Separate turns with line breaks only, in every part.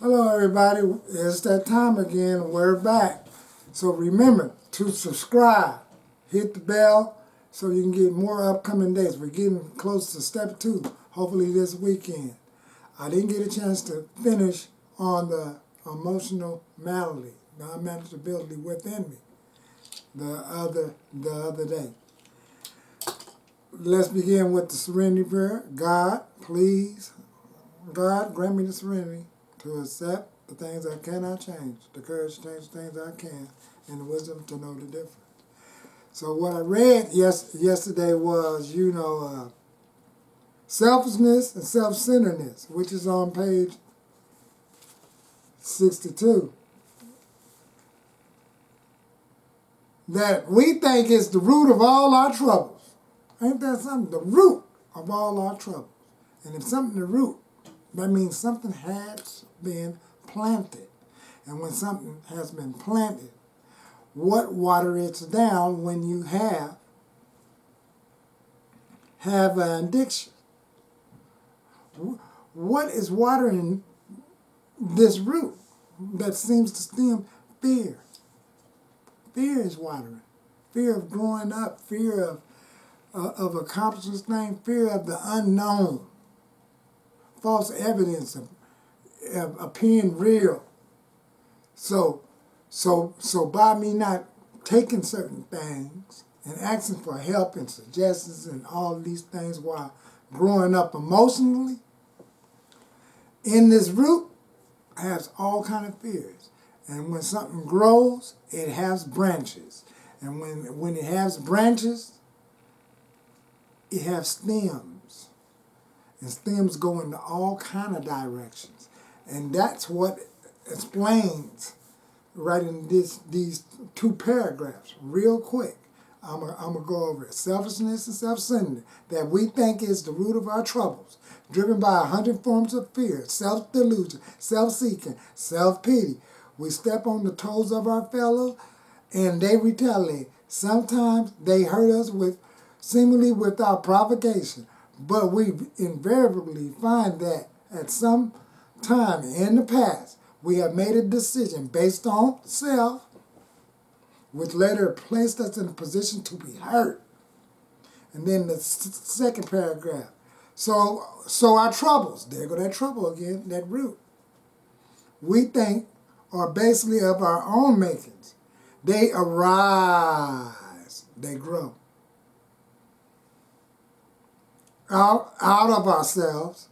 Hello everybody, it's that time again, we're back. So remember to subscribe, hit the bell so you can get more upcoming days. We're getting close to step 2, hopefully this weekend. I didn't get a chance to finish on the emotional malady, the unmanageability within me the other day. Let's begin with the serenity prayer. God, please, God, grant me the serenity to accept the things I cannot change, the courage to change the things I can, and the wisdom to know the difference. So what I read yesterday was, selfishness and self-centeredness, which is on page 62. That we think is the root of all our troubles. Ain't that something? The root of all our troubles. And if something the root, that means something has been planted. And when something has been planted, what water it down when you have an addiction? What is watering this root that seems to stem? Fear. Fear is watering. Fear of growing up, fear of accomplishing things, fear of the unknown, false evidence of appearing real. So by me not taking certain things and asking for help and suggestions and all these things while growing up emotionally, in this root has all kind of fears. And when something grows, it has branches. And when it has branches, it has stems. And stems go into all kind of directions. And that's what explains right in these 2 paragraphs real quick. I'm gonna go over it. Selfishness and self-centeredness, that we think is the root of our troubles, driven by 100 forms of fear, self-delusion, self-seeking, self-pity. We step on the toes of our fellow, and they retaliate. Sometimes they hurt us seemingly without provocation, but we invariably find that at some time in the past, we have made a decision based on self, which later placed us in a position to be hurt. And then the second paragraph. So our troubles, there go that trouble again, that root, we think are basically of our own makings. They arise, they grow out of ourselves,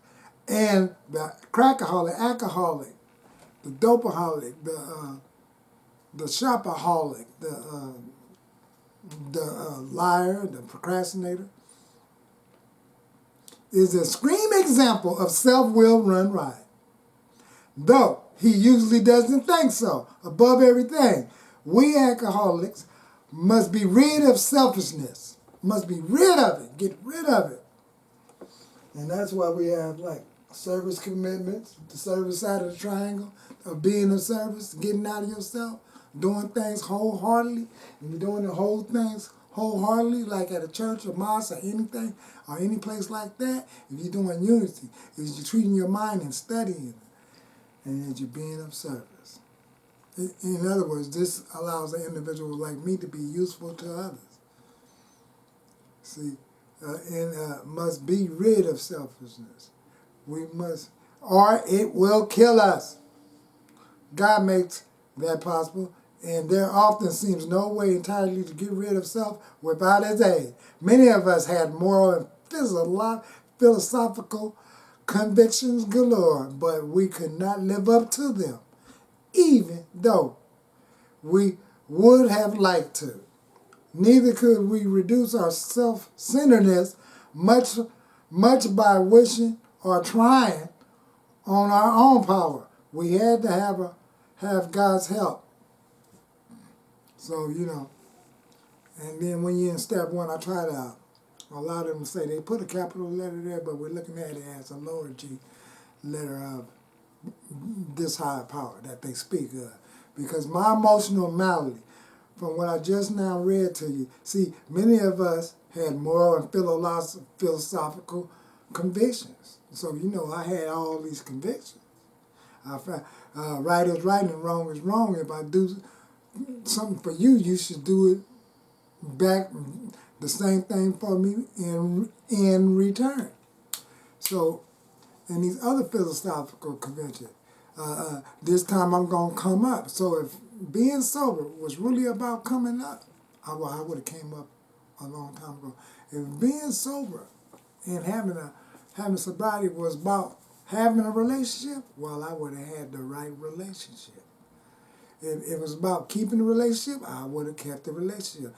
and the crackaholic, alcoholic, the dopeaholic, the shopaholic, the liar, the procrastinator, is a scream example of self-will run riot. Though he usually doesn't think so. Above everything, we alcoholics must be rid of selfishness. Must be rid of it. Get rid of it. And that's why we have like service commitments, the service side of the triangle, of being of service, getting out of yourself, doing things wholeheartedly. And you're doing the whole things wholeheartedly, like at a church or mosque or anything, or any place like that. If you're doing unity, if you're treating your mind and studying, and you're being of service. In other words, this allows an individual like me to be useful to others. See, must be rid of selfishness. We must, or it will kill us. God makes that possible, and there often seems no way entirely to get rid of self without His aid. Many of us had moral and philosophical convictions galore, but we could not live up to them, even though we would have liked to. Neither could we reduce our self-centeredness much by wishing or trying on our own power. We had to have God's help. So, and then when you're in step 1, I try to allow them to say, they put a capital letter there, but we're looking at it as a lower G letter of this higher power that they speak of. Because my emotional malady, from what I just now read to you, see, many of us had moral and philosophical convictions. So, I had all these convictions. Right is right and wrong is wrong. If I do something for you, you should do it back the same thing for me in return. So, in these other philosophical conventions, this time I'm going to come up. So if being sober was really about coming up, I would have came up a long time ago. If being sober and having sobriety was about having a relationship, well, I would have had the right relationship. If it was about keeping the relationship, I would have kept the relationship.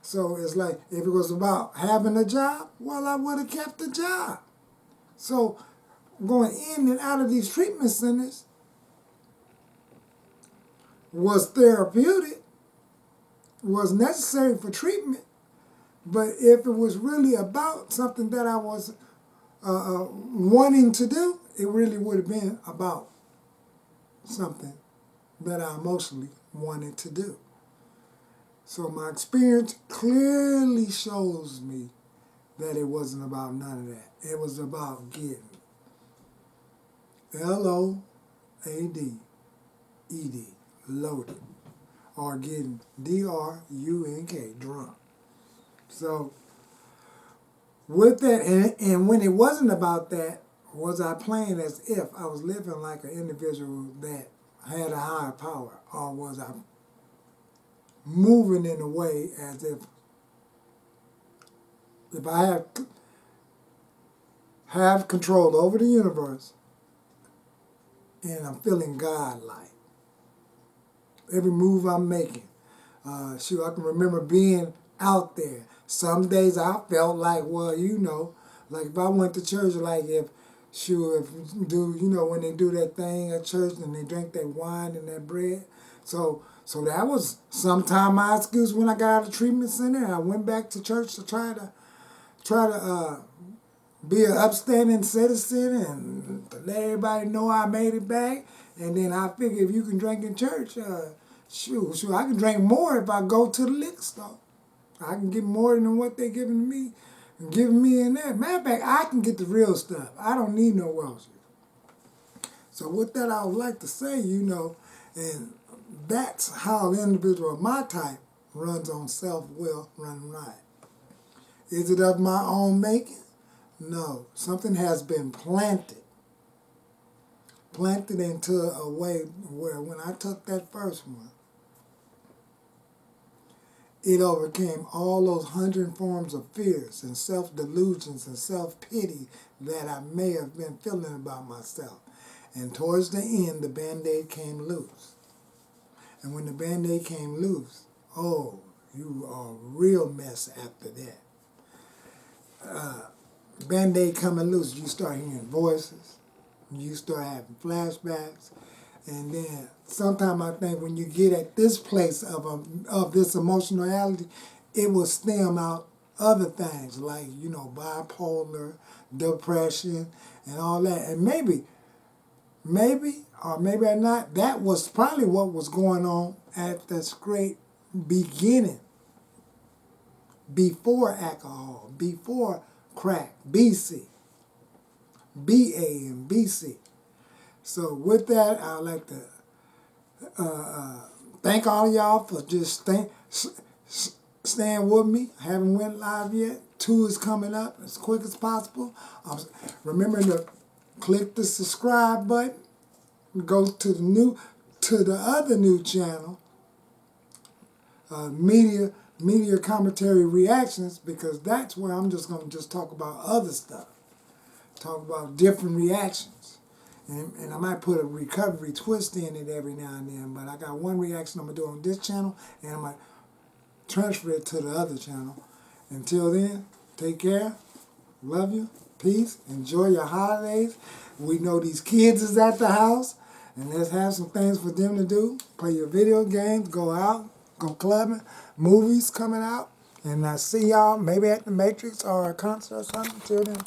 So it's like, if it was about having a job, well, I would have kept the job. So going in and out of these treatment centers was therapeutic, was necessary for treatment, but if it was really about something that I was wanting to do, it really would have been about something that I emotionally wanted to do. So my experience clearly shows me that it wasn't about none of that. It was about getting L-O-A-D-E-D, loaded, or getting D-R-U-N-K, drunk. So with that, and when it wasn't about that, was I playing as if I was living like an individual that had a higher power, or was I moving in a way as if I have control over the universe and I'm feeling God-like. Every move I'm making. I can remember being out there. Some days I felt like, well, like if I went to church, like when they do that thing at church and they drink that wine and that bread. So that was sometime my excuse when I got out of the treatment center. I went back to church to try to be an upstanding citizen and to let everybody know I made it back. And then I figure if you can drink in church, I can drink more if I go to the liquor store. I can get more than what they're giving me in there. Matter of fact, I can get the real stuff. I don't need no Welsh. So with that, I would like to say, and that's how the individual of my type runs on self-will, run right. Is it of my own making? No. Something has been planted into a way where when I took that first one, it overcame all those 100 forms of fears and self-delusions and self-pity that I may have been feeling about myself. And towards the end, the Band-Aid came loose. And when the Band-Aid came loose, oh, you are a real mess after that. Band-Aid coming loose, you start hearing voices, you start having flashbacks, and then sometimes I think when you get at this place of this emotionality, it will stem out other things like, bipolar, depression, and all that. And maybe, or maybe not, that was probably what was going on at this great beginning, before alcohol, before crack, BC, BA and BC. So with that, I'd like to thank all of y'all for just staying with me. I haven't went live yet. 2 is coming up as quick as possible. Remember to click the subscribe button. Go to the other new channel, Media Commentary Reactions, because that's where I'm just going to talk about other stuff. Talk about different reactions. And I might put a recovery twist in it every now and then, but I got one reaction I'm going to do on this channel, and I might transfer it to the other channel. Until then, take care. Love you. Peace. Enjoy your holidays. We know these kids is at the house, and let's have some things for them to do. Play your video games, go out, go clubbing, movies coming out, and I see y'all maybe at the Matrix or a concert or something. Till then.